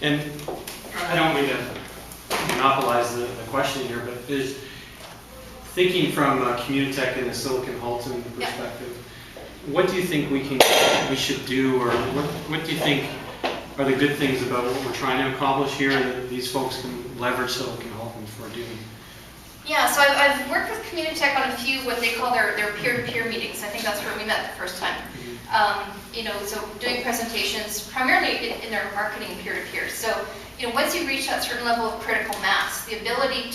And I don't mean to monopolize the question here, but is thinking from Communitech and the Silicon Halton perspective, what do you think we should do, or what do you think are the good things about what we're trying to accomplish here that these folks can leverage Silicon Halton for doing? Yeah, so I've worked with Communitech on a few what they call their peer-to-peer meetings. I think that's where we met the first time. So doing presentations primarily in their marketing peer-to-peer. So, once you reach that certain level of critical mass, the ability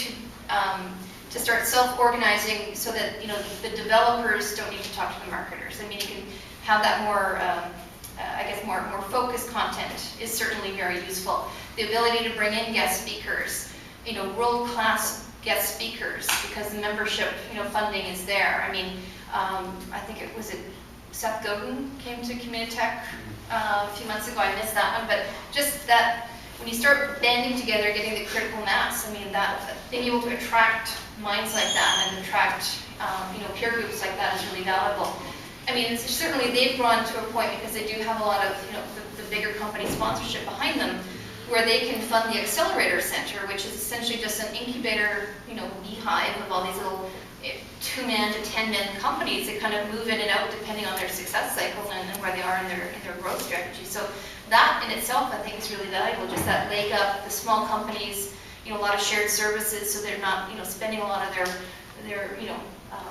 to start self-organizing so that, the developers don't need to talk to the marketers. I mean, you can have that more, more focused content is certainly very useful. The ability to bring in guest speakers, world-class guest speakers, because the membership, funding is there. I mean, I think it was Seth Godin came to Communitech a few months ago. I missed that one, but just that when you start banding together, getting the critical mass, I mean, that being able to attract minds like that and attract, peer groups like that is really valuable. I mean, certainly they've grown to a point because they do have a lot of, the bigger company sponsorship behind them, where they can fund the Accelerator Center, which is essentially just an incubator, beehive of all these little 2-man to 10-man companies that kind of move in and out depending on their success cycles and where they are in their growth strategy. So that in itself, I think, is really valuable. Just that leg up, the small companies, a lot of shared services, so they're not, spending a lot of their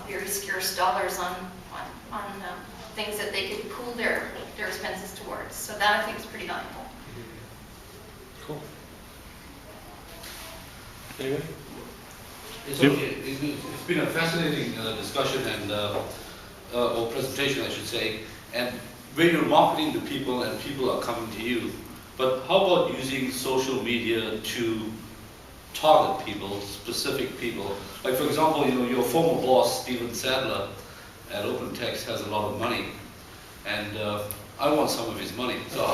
very scarce dollars on things that they could pool their expenses towards. So that, I think, is pretty valuable. Cool. Anyway? It's been a fascinating discussion and or presentation, I should say. And when you're marketing to people and people are coming to you, but how about using social media to target people, specific people? Like, for example, your former boss, Steven Sadler at OpenText, has a lot of money, and I want some of his money. So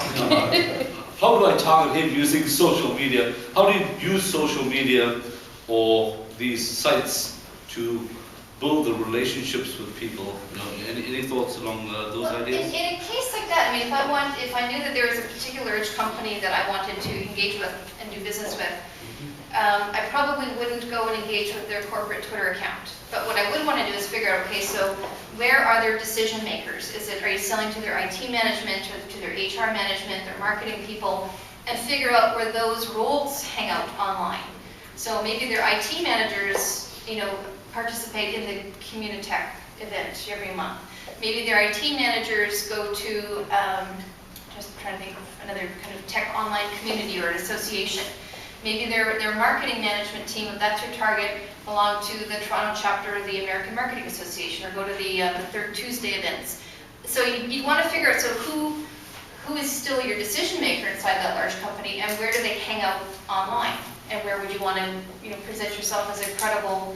how do I target him using social media? How do you use social media or these sites to build the relationships with people? Any thoughts along those ideas? In a case like that, I mean, if I knew that there was a particular company that I wanted to engage with and do business with, I probably wouldn't go and engage with their corporate Twitter account. But what I would want to do is figure out, okay, so where are their decision makers? Are you selling to their IT management, or to their HR management, their marketing people, and figure out where those roles hang out online. So maybe their IT managers, participate in the Communitech event every month. Maybe their IT managers go to, just trying to think of another kind of tech online community or an association. Maybe their marketing management team, if that's your target, belong to the Toronto chapter of the American Marketing Association, or go to the Third Tuesday events. So you want to figure out, so who is still your decision maker inside that large company, and where do they hang out online? And where would you want to, present yourself as a credible,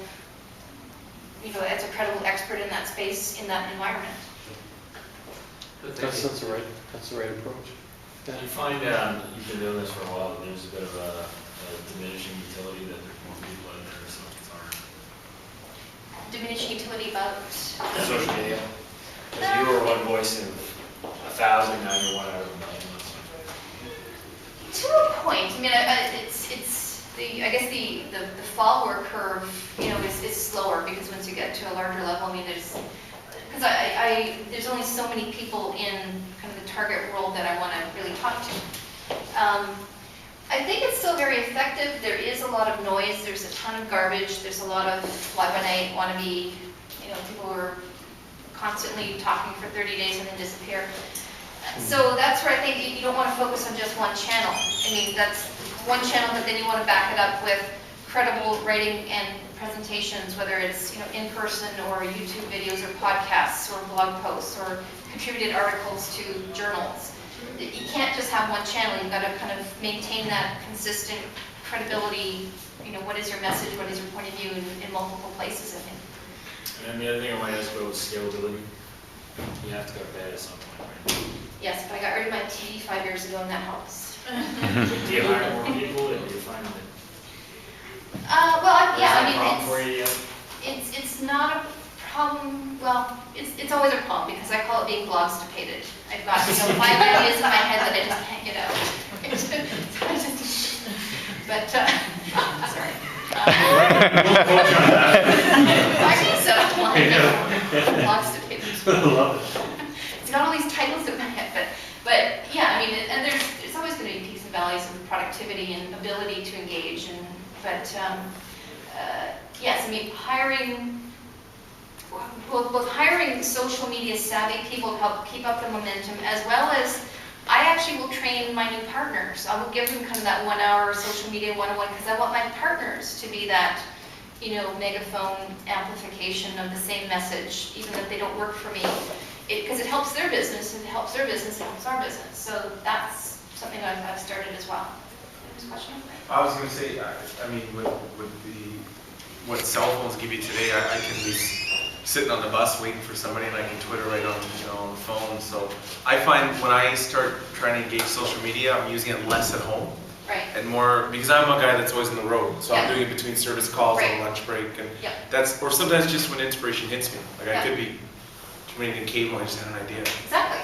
expert in that space, in that environment? That's the right approach. Do you find you've been doing this for a while, that there's a bit of a diminishing utility, that there's more people out there, so it's hard? Diminishing utility about Social media. Because you were one voice in 1,000, now you're one out of a million. to a point. I mean, I guess the follower curve, is slower, because once you get to a larger level, I mean, there's only so many people in kind of the target world that I want to really talk to. I think it's still very effective. There is a lot of noise. There's a ton of garbage. There's a lot of fly-by-night wannabe, people who are constantly talking for 30 days and then disappear. So that's where I think you don't want to focus on just one channel. I mean, that's one channel, but then you want to back it up with credible writing and presentations, whether it's in person or YouTube videos or podcasts or blog posts or contributed articles to journals. You can't just have one channel. You've got to kind of maintain that consistent credibility. What is your message? What is your point of view in multiple places, I think. And the other thing I want to ask about was scalability. You have to go to bed at some point, right? Yes, but I got rid of my TV 5 years ago, and that helps. Do you hire more people, or do you find that? Well, yeah, I problem for you mean, yet? it's not a problem. Well, it's always a problem, because I call it being blog-stipated. I've got 5 ideas in my head that I just can't get out. So I just But, sorry. We'll quote you on that. I think so. Lots of papers. I love it. It's got all these titles in my head, but yeah, I mean, and there's always going to be peaks and valleys of productivity and ability to engage, but yes, I mean, both hiring social media savvy people to help keep up the momentum, as well as I actually will train my new partners. I will give them kind of that 1 hour social media 101 because I want my partners to be that, megaphone amplification of the same message, even if they don't work for me. Because it helps their business, and it helps their business, it helps our business. So that's something I've started as well. Any question? I was going to say, I mean, with what cell phones give you today, I can be sitting on the bus waiting for somebody and I can Twitter right on, on the phone. So I find when I start trying to engage social media, I'm using it less at home. Right. And more, because I'm a guy that's always on the road. So I'm Yeah. doing it between service calls Right. and lunch break. And Yeah. that's, or sometimes just when inspiration hits me. Like Yeah. I could be reading cable and I just had an idea. Exactly.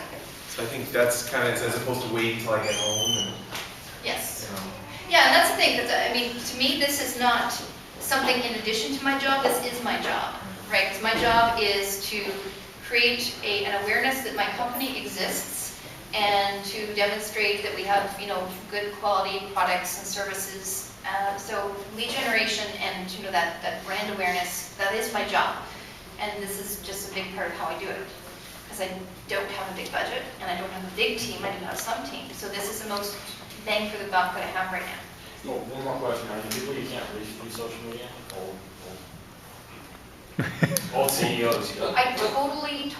So I think that's kind of, as opposed to waiting till I get home. And, Yes. Yeah, and that's the thing, because I mean, to me, this is not something in addition to my job, this is my job, right? Because my job is to create an awareness that my company exists and to demonstrate that we have, good quality products and services. So lead generation and, that brand awareness, that is my job. And this is just a big part of how I do it. Because I don't have a big budget and I don't have a big team, I do have some team. So this is the most bang for the buck that I have right now. Oh, one more question, are you people you can't reach through social media? Old CEOs, I totally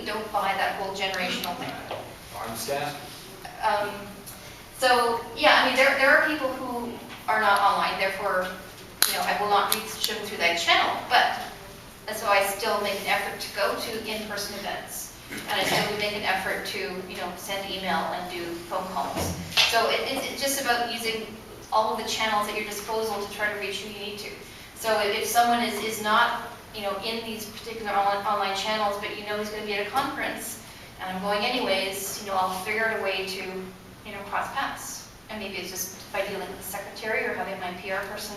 don't buy that whole generational thing. farm staff? So, yeah, I mean, there are people who are not online, therefore, I will not reach them through that channel, but, and so I still make an effort to go to in-person events. And I still make an effort to, send email and do phone calls. So it's just about using all of the channels at your disposal to try to reach who you need to. So if someone is not, in these particular online channels, but he's going to be at a conference, and I'm going anyways, I'll figure out a way to, cross paths. And maybe it's just by dealing with the secretary or having my PR person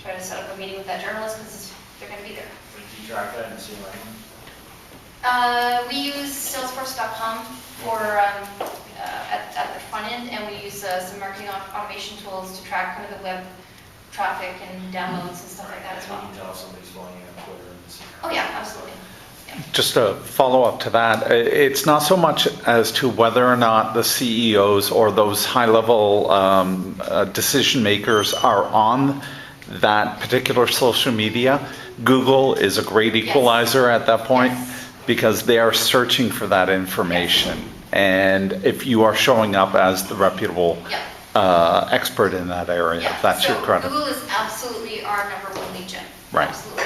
try to set up a meeting with that journalist because they're going to be there. Do you track that and see right? We use Salesforce.com for at the front end, and we use some marketing automation tools to track kind of the web traffic and downloads and stuff like that as well. You can tell if somebody's following you on Twitter and see. Oh yeah, absolutely. Yeah. Just a follow-up to that, it's not so much as to whether or not the CEOs or those high-level decision makers are on that particular social media. Google is a great equalizer at that point. Yes. Because they are searching for that information. And if you are showing up as the reputable expert in that area, that's your credit. Google is absolutely our #1 lead gen. Right. Absolutely.